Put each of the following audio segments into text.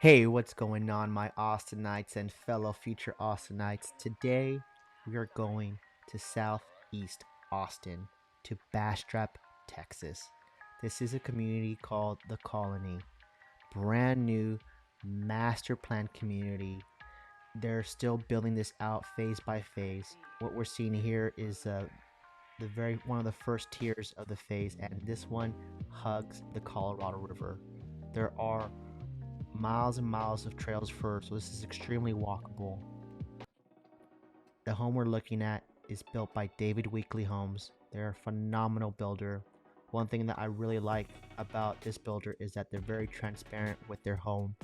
Hey, what's going on, my Austinites and fellow future Austinites? Today, we are going to Southeast Austin, to Bastrop, Texas. This is a community called The Colony. Brand new master plan community. They're still building this out phase by phase. What we're seeing here is the very one of the first tiers of the phase, and this one hugs the Colorado River. There are miles and miles of trails first, so this is extremely walkable. The home we're looking at is built by David Weekly Homes. They're a phenomenal builder. One thing that I really like about this builder is that they're very transparent with their home,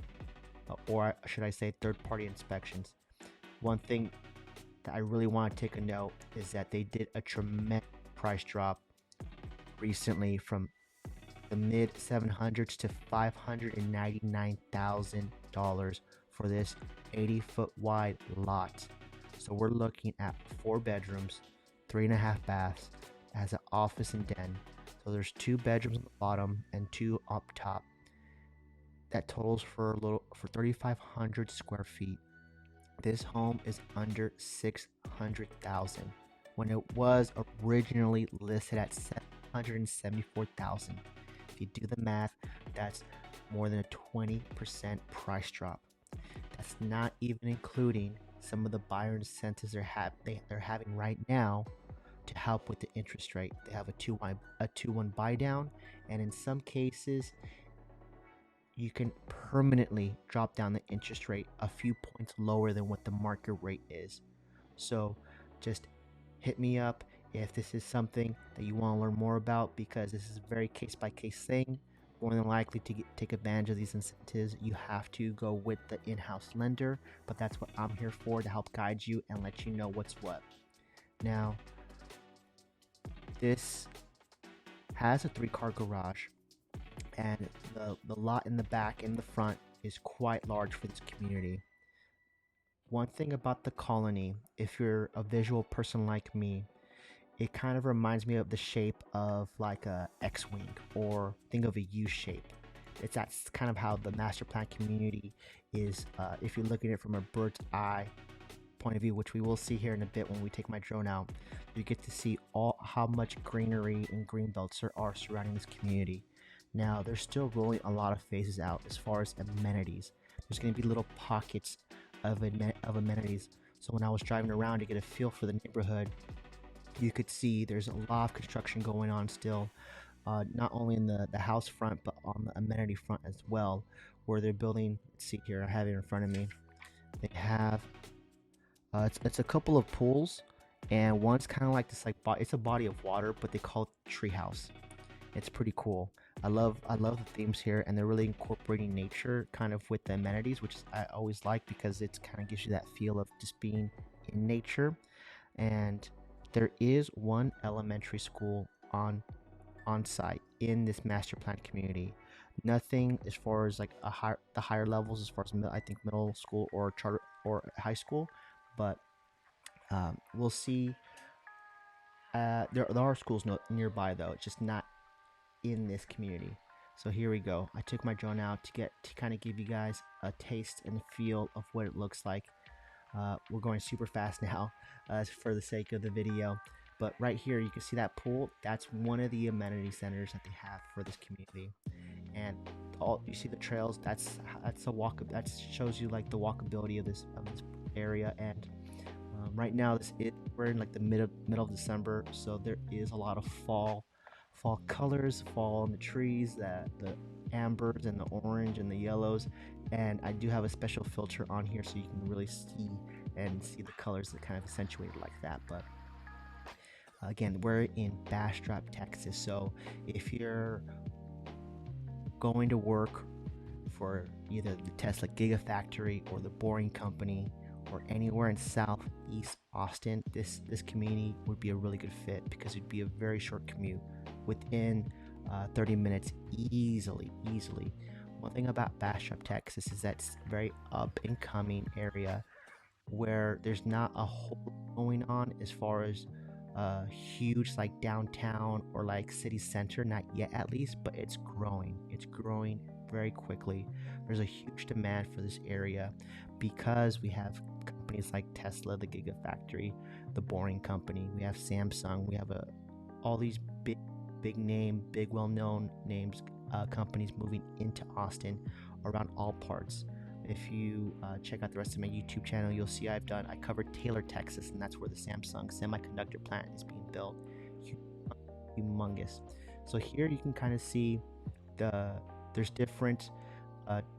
or should I say third-party inspections. One thing that I really want to take a note is that they did a tremendous price drop recently from the mid 700s to $599,000 for this 80-foot wide lot. So we're looking at 4 bedrooms, 3.5 baths, as an office and den. So there's 2 bedrooms on the bottom and 2 up top. That totals for 3,500 square feet. This home is under 600,000 when it was originally listed at 774,000. If you do the math, that's more than a 20% price drop. That's not even including some of the buyer incentives they're having right now to help with the interest rate. They have a 2-1 buy down, and in some cases, you can permanently drop down the interest rate a few points lower than what the market rate is. So just hit me up if this is something that you want to learn more about, because this is a very case by case thing. More than likely to take advantage of these incentives, you have to go with the in-house lender, but that's what I'm here for, to help guide you and let you know what's what. Now, this has a 3-car garage, and the lot in the back and the front is quite large for this community. One thing about the colony, if you're a visual person like me, it kind of reminds me of the shape of like a X-wing, or think of a U shape. That's kind of how the master plan community is, if you're looking at it from a bird's eye point of view, which we will see here in a bit when we take my drone out. You get to see how much greenery and green belts are surrounding this community. Now, they're still rolling a lot of phases out as far as amenities. There's going to be little pockets of amenities. So when I was driving around to get a feel for the neighborhood, you could see there's a lot of construction going on still, not only in the house front, but on the amenity front as well, where they're building. Let's see here, I have it in front of me. They have it's a couple of pools, and one's kind of like this, like it's a body of water, but they call it treehouse. It's pretty cool. I love the themes here, and they're really incorporating nature kind of with the amenities, which I always like, because it kind of gives you that feel of just being in nature. And there is one elementary school on site in this master plan community. Nothing as far as like the higher levels, as far as I think middle school or charter or high school, but we'll see. There are schools nearby, though. It's just not in this community. So here we go. I took my drone out to kind of give you guys a taste and feel of what it looks like. We're going super fast now, for the sake of the video. But right here, you can see that pool. That's one of the amenity centers that they have for this community. And all you see the trails. That's a walk. That shows you like the walkability of this area. And right now, we're in like the middle of December, so there is a lot of fall colors, fall on the trees, the ambers and the orange and the yellows. And I do have a special filter on here so you can really see the colors that kind of accentuate it like that. But again, we're in Bastrop, Texas. So if you're going to work for either the Tesla Gigafactory or the Boring Company, or anywhere in Southeast Austin, this community would be a really good fit, because it'd be a very short commute, within 30 minutes easily. One thing about Bastrop, Texas is that it's a very up and coming area where there's not a whole lot going on as far as huge like downtown or like city center, not yet at least, but it's growing very quickly. There's a huge demand for this area because we have companies like Tesla, the Gigafactory, the Boring Company. We have Samsung. We have all these big name, big well-known names, companies moving into Austin around all parts. If you check out the rest of my YouTube channel, you'll see I covered Taylor, Texas, and that's where the Samsung semiconductor plant is being built. Humongous. So here you can kind of see there's different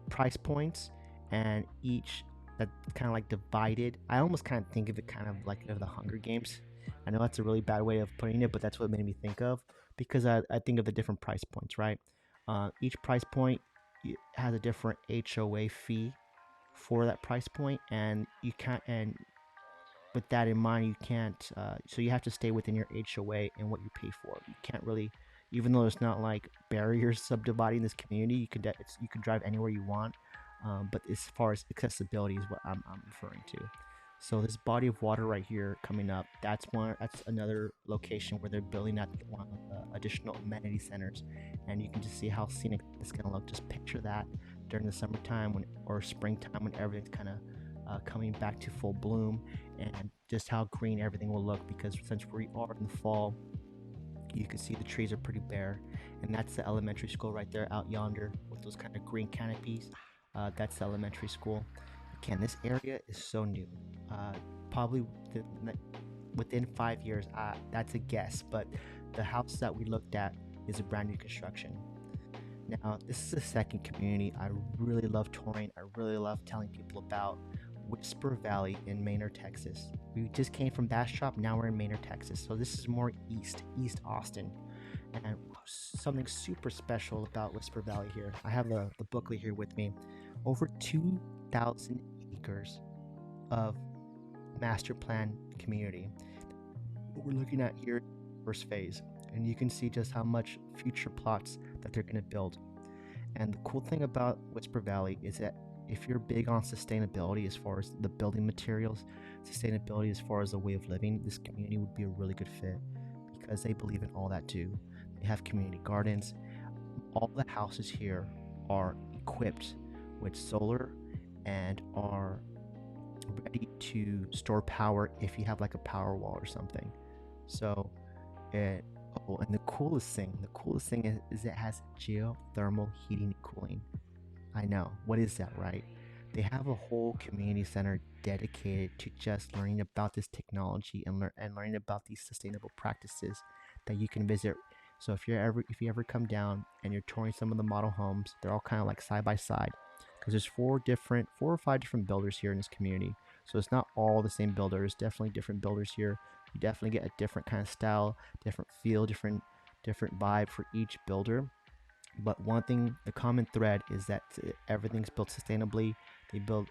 price points, and each that kind of like divided. I almost kind of think of it kind of like the Hunger Games. I know that's a really bad way of putting it, but that's what it made me think of, because I think of the different price points, right? Each price point has a different HOA fee for that price point, and you can't. And with that in mind, you can't. So you have to stay within your HOA and what you pay for. You can't really, even though there's not like barriers subdividing this community, you can drive anywhere you want. But as far as accessibility is what I'm referring to. So this body of water right here coming up, that's another location where they're building out one of the additional amenity centers, and you can just see how scenic it's gonna look. Just picture that during the summertime or springtime when everything's kind of coming back to full bloom, and just how green everything will look, because since we are in the fall, you can see the trees are pretty bare. And that's the elementary school right there out yonder with those kind of green canopies. That's the elementary school. Again, this area is so new. Probably within 5 years, that's a guess, but the house that we looked at is a brand new construction. Now, this is the second community I really love touring. I really love telling people about Whisper Valley in Manor, Texas. We just came from Bastrop, now we're in Manor, Texas. So this is more east Austin. And something super special about Whisper Valley here. I have the booklet here with me. Over 2,000 acres of master plan community. What we're looking at here, first phase, and you can see just how much future plots that they're going to build. And the cool thing about Whisper Valley is that if you're big on sustainability as far as the building materials, sustainability as far as the way of living, this community would be a really good fit, because they believe in all that too. They have community gardens. All the houses here are equipped with solar and are ready to store power if you have like a power wall or something. So and the coolest thing is it has geothermal heating and cooling. I know, what is that, right? They have a whole community center dedicated to just learning about this technology and learning about these sustainable practices that you can visit. So if you ever come down and you're touring some of the model homes, they're all kind of like side by side, because there's 4 or 5 different builders here in this community. So it's not all the same builders, definitely different builders here. You definitely get a different kind of style, different feel, different vibe for each builder. But one thing, the common thread is that everything's built sustainably. They build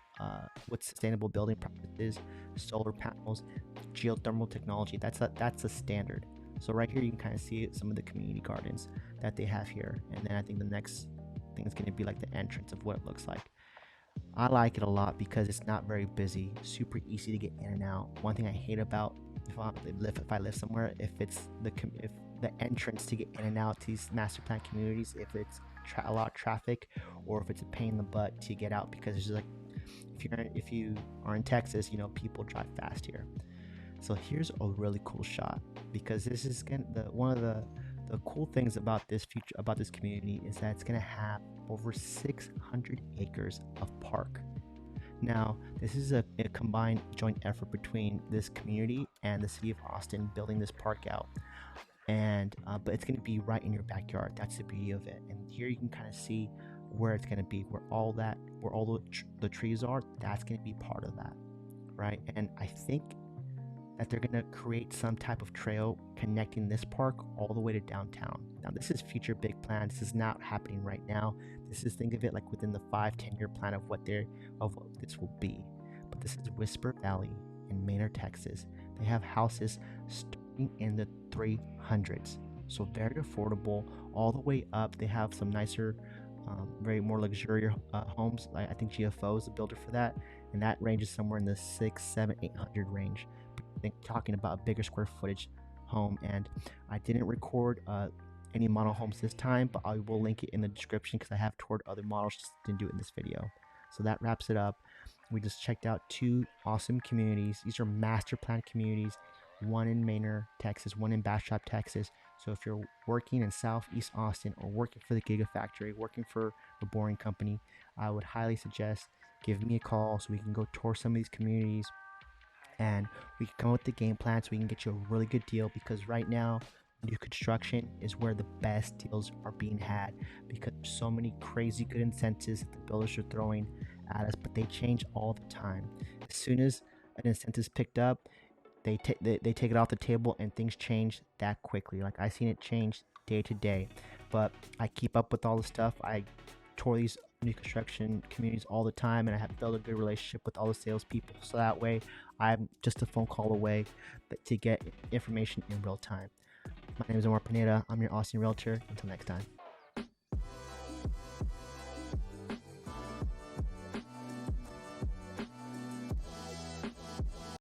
with sustainable building practices, solar panels, geothermal technology. That's a standard. So right here you can kind of see some of the community gardens that they have here. And then I think the next thing is going to be like the entrance of what it looks like. I like it a lot because it's not very busy, super easy to get in and out. One thing I hate about if I live somewhere, if the entrance to get in and out to these master plan communities, if it's a lot of traffic, or if it's a pain in the butt to get out, because it's just like if you are in Texas, you know, people drive fast here. So here's a really cool shot, because this is one of the cool things about this community is that it's gonna have over 600 acres of park. Now, this is a combined joint effort between this community and the city of Austin building this park out. And but it's going to be right in your backyard. That's the beauty of it. And here you can kind of see where it's going to be, where all the trees are. That's going to be part of that, right? And I think that they're going to create some type of trail connecting this park all the way to downtown. Now, this is future big plan. This is not happening right now. This is, think of it like within the 5-10 year plan of what this will be. But this is Whisper Valley in Manor, Texas. They have houses starting in the 300s, so very affordable all the way up. They have some nicer, very more luxurious homes. I think GFO is the builder for that, and that ranges somewhere in the 6, 7, 800 range. Talking about a bigger square footage home. And I didn't record any model homes this time, but I will link it in the description because I have toured other models, just didn't do it in this video. So that wraps it up. We just checked out 2 awesome communities. These are master plan communities, one in Manor, Texas, one in Bastrop, Texas. So if you're working in Southeast Austin or working for the Gigafactory, working for a boring company, I would highly suggest give me a call so we can go tour some of these communities and we can come up with the game plan so we can get you a really good deal, because right now new construction is where the best deals are being had because there's so many crazy good incentives that the builders are throwing at us, but they change all the time. As soon as an incentive is picked up, they take it off the table and things change that quickly. Like I seen it change day to day, but I keep up with all the stuff. I tour these new construction communities all the time, and I have built a good relationship with all the salespeople. So that way, I'm just a phone call away to get information in real time. My name is Omar Pineda. I'm your Austin Realtor. Until next time.